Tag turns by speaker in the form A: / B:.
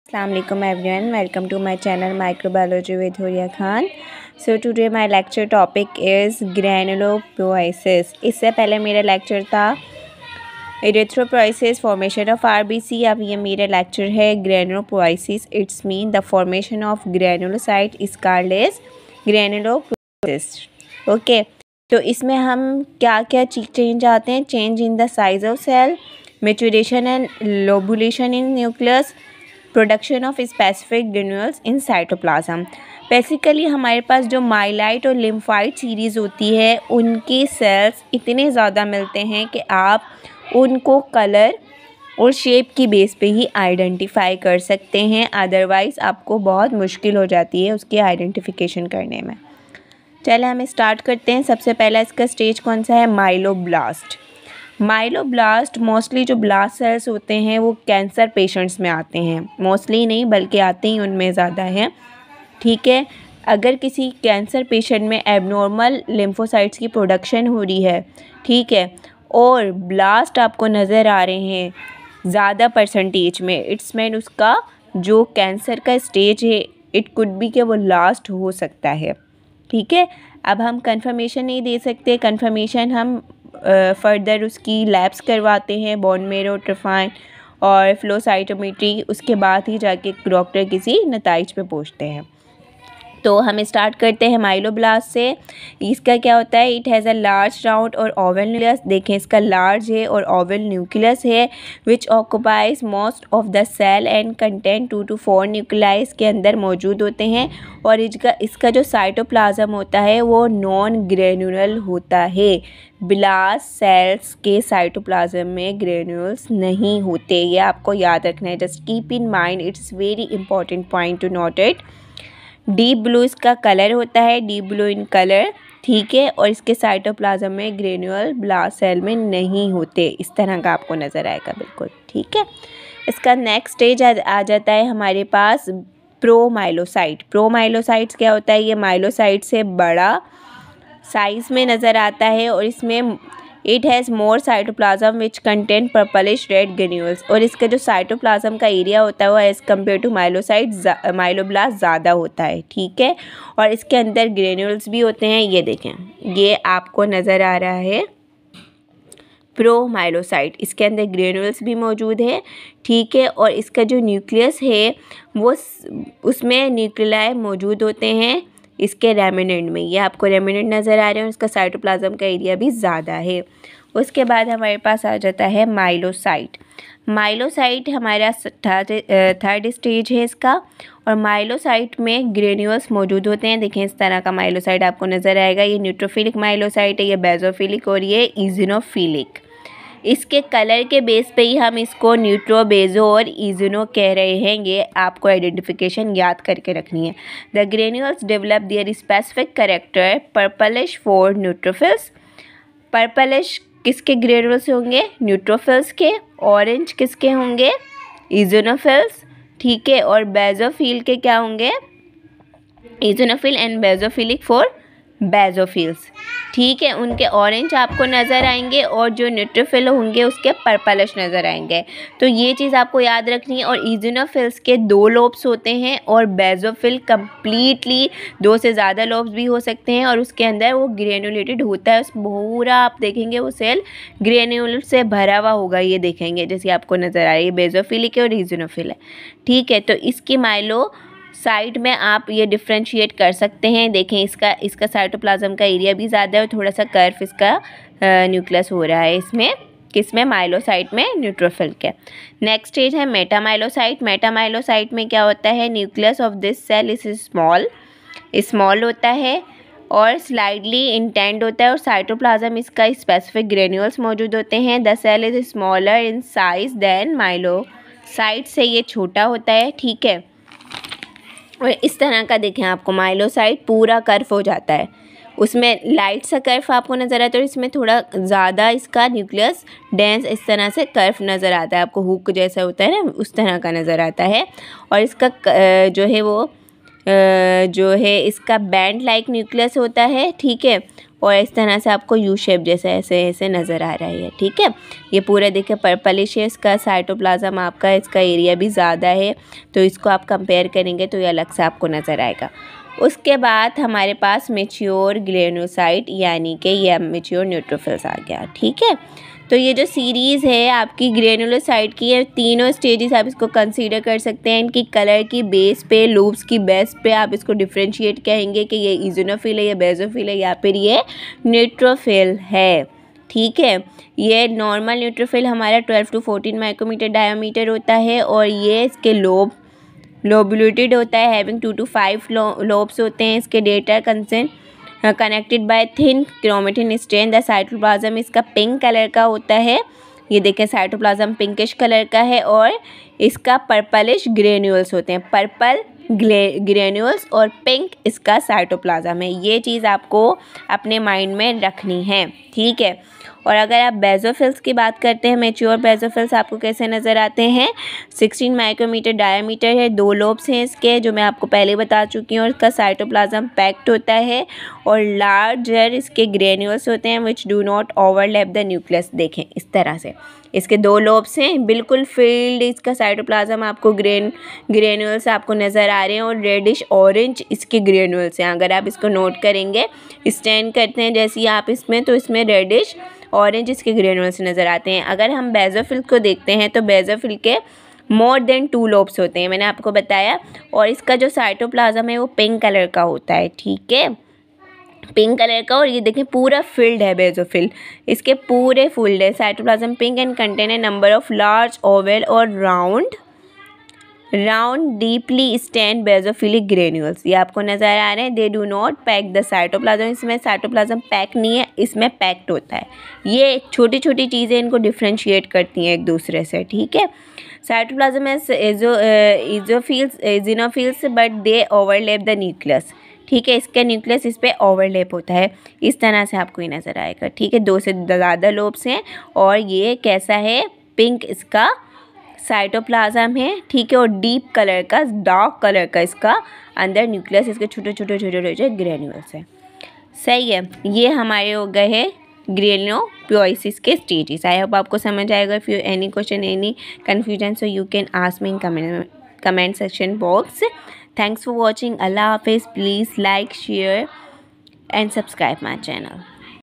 A: Assalamualaikum everyone, welcome to my channel Microbiology with Huria Khan. So today my lecture topic is granulopoiesis. इससे पहले मेरा lecture था erythropoiesis, formation of RBC. अब ये मेरा lecture है granulopoiesis. It's mean the formation of granulocyte is called as granulopoiesis. Okay, तो इसमें हम क्या क्या चेंज आते हैं? Change in the size of cell, maturation and lobulation in nucleus, production of specific granules in cytoplasm. Basically हमारे पास जो माइलाइट और लिम्फाइट सीरीज़ होती है उनके सेल्स इतने ज़्यादा मिलते हैं कि आप उनको कलर और शेप की बेस पे ही आइडेंटिफाई कर सकते हैं, अदरवाइज़ आपको बहुत मुश्किल हो जाती है उसकी आइडेंटिफिकेशन करने में. चलिए हम स्टार्ट करते हैं. सबसे पहला इसका स्टेज कौन सा है? माइलोब्लास्ट. माइलोब्लास्ट मोस्टली जो ब्लास्ट सेल्स होते हैं वो कैंसर पेशेंट्स में आते हैं. मोस्टली नहीं बल्कि आते ही उनमें ज़्यादा हैं. ठीक है, अगर किसी कैंसर पेशेंट में एबनॉर्मल लिम्फोसाइट्स की प्रोडक्शन हो रही है, ठीक है, और ब्लास्ट आपको नज़र आ रहे हैं ज़्यादा परसेंटेज में, इट्स मीन उसका जो कैंसर का स्टेज है इट कुड बी कि वो लास्ट हो सकता है. ठीक है, अब हम कंफर्मेशन नहीं दे सकते. कंफर्मेशन हम फर्दर उसकी लैब्स करवाते हैं, बोन मेरो, ट्रिफाइन और फ्लो साइटोमेट्री. उसके बाद ही जाके डॉक्टर किसी नताइज पे पहुंचते हैं. तो हम स्टार्ट करते हैं माइलोब्लास्ट से. इसका क्या होता है? It has a large round और ओवल न्यूक्लियस. देखें इसका लार्ज है और ओवल न्यूक्लियस है which occupies most of the cell and content 2 to 4 nuclei के अंदर मौजूद होते हैं. और इसका जो साइटोप्लाज्म होता है वो नॉन ग्रेनुलर होता है. ब्लास्ट सेल्स के साइटोप्लाज्म में ग्रेन्यूल्स नहीं होते. ये आपको याद रखना है. Just keep in mind, it's very important point two note it. Deep blue इसका कलर होता है, डीप ब्लू इन कलर. ठीक है, और इसके साइटोप्लाज्म में ग्रेन्यूल ब्लास्ट सेल में नहीं होते. इस तरह का आपको नज़र आएगा बिल्कुल. ठीक है, इसका नेक्स्ट स्टेज आ जाता है हमारे पास प्रोमाइलोसाइट. प्रोमाइलोसाइट्स क्या होता है? ये माइलोसाइट से बड़ा साइज़ में नज़र आता है और इसमें it has more cytoplasm which content purplish red granules. और इसका जो साइटोप्लाज्म का एरिया होता है वो एज़ कम्पेयर टू माइलोब्लास्ट ज़्यादा होता है. ठीक है, और इसके अंदर ग्रेन्यूल्स भी होते हैं. ये देखें, ये आपको नज़र आ रहा है प्रोमाइलोसाइट. इसके अंदर ग्रेन्यूल्स भी मौजूद है. ठीक है, और इसका जो न्यूक्लियस है वो उसमें न्यूक्लियाई मौजूद होते हैं इसके रेमिनेंट में. ये आपको रेमिनेंट नज़र आ रहे हैं और इसका साइटोप्लाज्म का एरिया भी ज़्यादा है. उसके बाद हमारे पास आ जाता है माइलोसाइट. माइलोसाइट हमारा थर्ड स्टेज है इसका. और माइलोसाइट में ग्रेन्यूल्स मौजूद होते हैं. देखें इस तरह का माइलोसाइट आपको नज़र आएगा. ये न्यूट्रोफिलिक माइलोसाइट है, ये बेजोफिलिक और ये इजिनोफिलिक. इसके कलर के बेस पे ही हम इसको न्यूट्रो, बेजो और इजिनो कह रहे हैं. ये आपको आइडेंटिफिकेशन याद करके रखनी है. The granules develop their specific character purplish for neutrophils. Purplish किसके ग्रेन्यूल्स होंगे? न्यूट्रोफिल्स के. ऑरेंज किसके होंगे? इजिनोफिल्स. ठीक है, और बेजोफिल के क्या होंगे? इजिनोफिल एंड बेजोफिलिक फॉर बेजोफिल्स. ठीक है, उनके ऑरेंज आपको नज़र आएंगे और जो न्यूट्रोफिल होंगे उसके पर्पलिश नज़र आएंगे. तो ये चीज़ आपको याद रखनी है. और इजिनोफिल्स के 2 लोब्स होते हैं और बेजोफिल कम्प्लीटली 2 से ज़्यादा लोब्स भी हो सकते हैं और उसके अंदर वो ग्रेनुलेटेड होता है. उस पूरा आप देखेंगे वो सेल ग्रेन्यूल से भरा हुआ होगा. ये देखेंगे जैसे आपको नज़र आ रही है, बेजोफिलिक है और इजिनोफिल है. ठीक है, तो इसकी माइलो साइड में आप ये डिफ्रेंशिएट कर सकते हैं. देखें इसका साइटोप्लाज्म का एरिया भी ज़्यादा है और थोड़ा सा कर्व इसका न्यूक्लियस हो रहा है इसमें. किसमें? माइलोसाइट में, न्यूट्रोफिल के. नेक्स्ट स्टेज है मेटामाइलोसाइट. मेटामाइलोसाइट में क्या होता है? Nucleus of this cell is small होता है और स्लाइडली इंटेंड होता है और साइटोप्लाज्म इसका स्पेसिफिक ग्रेन्यूल्स मौजूद होते हैं. The cell is smaller in size than myelocyte से ये छोटा होता है. ठीक है, और इस तरह का देखें आपको माइलोसाइट पूरा कर्व हो जाता है. उसमें लाइट सा कर्व आपको नज़र आता है और इसमें थोड़ा ज़्यादा इसका न्यूक्लियस डेंस इस तरह से कर्व नज़र आता है. आपको हुक जैसा होता है ना, उस तरह का नज़र आता है. और इसका जो है वो जो है इसका बैंड लाइक न्यूक्लियस होता है, ठीक है। और इस तरह से आपको यू शेप जैसे ऐसे ऐसे नज़र आ रहा है, ठीक है। ये पूरा देखिए पर्पलिश है, इसका साइटोप्लाज्म आपका, इसका एरिया भी ज़्यादा है, तो इसको आप कंपेयर करेंगे तो ये अलग से आपको नज़र आएगा। उसके बाद हमारे पास मैच्योर ग्रेनुलोसाइट यानी कि ये मैच्योर न्यूट्रोफिल्स आ गया, ठीक है। तो ये जो सीरीज़ है आपकी ग्रेनुलोसाइट की, ये तीनों स्टेजेस आप इसको कंसीडर कर सकते हैं। इनकी कलर की बेस पे, लूप्स की बेस पे आप इसको डिफ्रेंशिएट कहेंगे कि ये इज़ोनोफिल है, ये बेसोफिल है, या फिर ये न्यूट्रोफिल है, ठीक है। ये नॉर्मल न्यूट्रोफिल हमारा 12 to 14 माइक्रोमीटर डायमीटर होता है, और ये इसके लोबुलेटेड होता है, हैविंग 2 to 5 लोब्स होते हैं। इसके data consent connected by thin chromatin strand. The cytoplasm इसका पिंक कलर का होता है, ये देखें साइटोप्लाज्म पिंकिश कलर का है, और इसका पर्पलिश ग्रेन्यूल्स होते हैं, पर्पल ग्रेन्यूल्स और पिंक इसका साइटोप्लाज्म है। ये चीज़ आपको अपने माइंड में रखनी है, ठीक है। और अगर आप बेसोफिल्स की बात करते हैं, मैच्योर बेसोफिल्स आपको कैसे नज़र आते हैं, 16 माइक्रोमीटर डायमीटर है, 2 लोब्स हैं इसके, जो मैं आपको पहले बता चुकी हूँ। इसका साइटोप्लाज्म पैक्ड होता है, और लार्जर इसके ग्रेन्यूल्स होते हैं which do not overlap the nucleus. देखें इस तरह से इसके 2 लोब्स हैं, बिल्कुल फील्ड इसका साइटोप्लाज्म आपको ग्रेन्यूल्स आपको नज़र आ रहे हैं, और रेडिश ऑरेंज इसके ग्रेन्यूल्स हैं। अगर आप इसको नोट करेंगे, स्टैंड करते हैं जैसे आप इसमें, तो इसमें रेडिश ऑरेंज इसके ग्रेन्यूल्स नज़र आते हैं। अगर हम बेसोफिल को देखते हैं तो बेसोफिल के मोर देन 2 लोब्स होते हैं, मैंने आपको बताया, और इसका जो साइटोप्लाज्म है वो पिंक कलर का होता है, ठीक है, पिंक कलर का। और ये देखें पूरा फील्ड है बेसोफिल, इसके पूरे फील्ड है। Cytoplasm pink and contain a number of large oval और round deeply stained basophilic granules, ये आपको नज़र आ रहे हैं। They do not pack the cytoplasm, इसमें साइटोप्लाज्म पैक नहीं है, इसमें पैक्ड होता है। ये छोटी छोटी चीज़ें इनको डिफ्रेंशिएट करती हैं एक दूसरे से, ठीक है। Cytoplasm eosinophils but they overlap the nucleus, ठीक है। इसका न्यूक्लियस इस पर ओवरलैप होता है, इस तरह से आपको ये नज़र आएगा, ठीक है। 2 से ज़्यादा लोब्स हैं, और ये कैसा है, पिंक इसका साइटोप्लाज्म है, ठीक है। और डीप कलर का, डार्क कलर का इसका अंदर न्यूक्लियस, इसके छोटे छोटे ग्रेन्यूल्स हैं, सही है। ये हमारे हो गए हैं ग्रेनुलोपोइसिस के स्टेजेस। आई होप आपको समझ आएगा। If you any question, any confusion, so you can ask me in comment section box. Thanks for watching. Allah Hafiz. Please like, share and subscribe my channel.